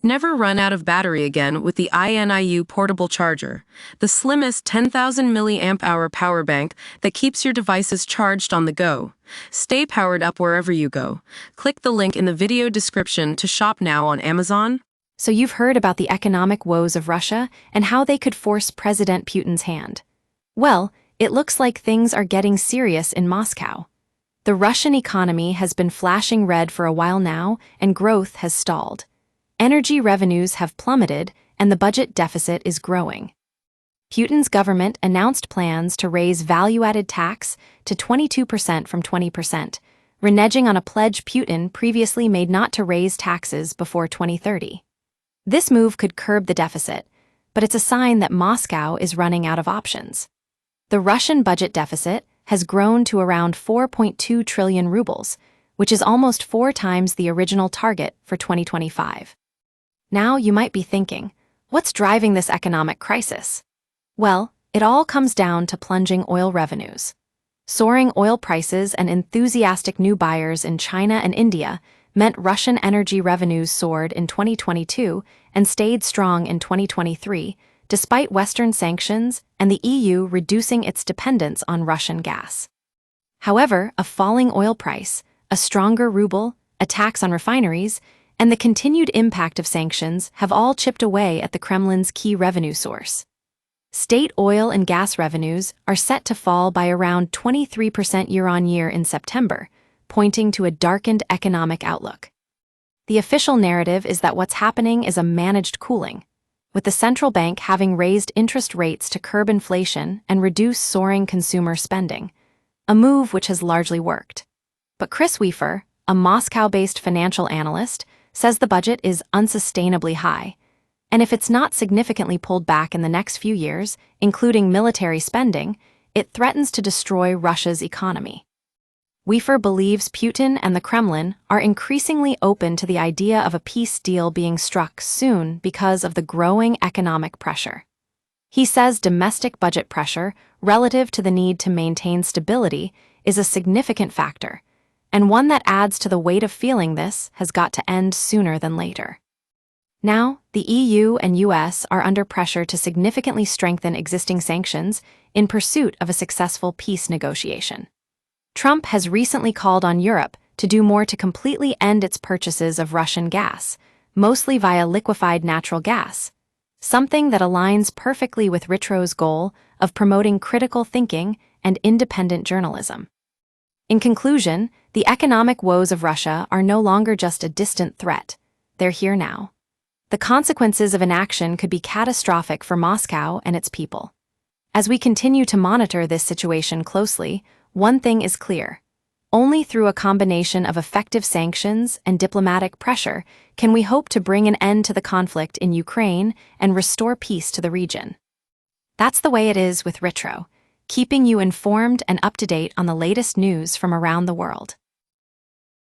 Never run out of battery again with the INIU portable charger, the slimmest 10,000 milliamp hour power bank that keeps your devices charged on the go. Stay powered up wherever you go. Click the link in the video description to shop now on Amazon. So you've heard about the economic woes of Russia and how they could force President Putin's hand. Well, it looks like things are getting serious in Moscow. The Russian economy has been flashing red for a while now, and growth has stalled. Energy revenues have plummeted, and the budget deficit is growing. Putin's government announced plans to raise value-added tax to 22% from 20%, reneging on a pledge Putin previously made not to raise taxes before 2030. This move could curb the deficit, but it's a sign that Moscow is running out of options. The Russian budget deficit has grown to around 4.2 trillion rubles, which is almost 4 times the original target for 2025. Now you might be thinking, what's driving this economic crisis? Well, it all comes down to plunging oil revenues. Soaring oil prices and enthusiastic new buyers in China and India meant Russian energy revenues soared in 2022 and stayed strong in 2023, despite Western sanctions and the EU reducing its dependence on Russian gas. However, a falling oil price, a stronger ruble, a tax on refineries, and the continued impact of sanctions have all chipped away at the Kremlin's key revenue source. State oil and gas revenues are set to fall by around 23% year-on-year in September, pointing to a darkened economic outlook. The official narrative is that what's happening is a managed cooling, with the central bank having raised interest rates to curb inflation and reduce soaring consumer spending, a move which has largely worked. But Chris Weaver, a Moscow-based financial analyst, says the budget is unsustainably high, and if it's not significantly pulled back in the next few years, including military spending, it threatens to destroy Russia's economy. Weaver believes Putin and the Kremlin are increasingly open to the idea of a peace deal being struck soon because of the growing economic pressure. He says domestic budget pressure, relative to the need to maintain stability, is a significant factor, and one that adds to the weight of feeling this has got to end sooner than later. Now, the EU and US are under pressure to significantly strengthen existing sanctions in pursuit of a successful peace negotiation. Trump has recently called on Europe to do more to completely end its purchases of Russian gas, mostly via liquefied natural gas, something that aligns perfectly with Ritro's goal of promoting critical thinking and independent journalism. In conclusion, the economic woes of Russia are no longer just a distant threat, they're here now. The consequences of inaction could be catastrophic for Moscow and its people. As we continue to monitor this situation closely, one thing is clear. Only through a combination of effective sanctions and diplomatic pressure can we hope to bring an end to the conflict in Ukraine and restore peace to the region. That's the way it is with Ritro, keeping you informed and up to date on the latest news from around the world.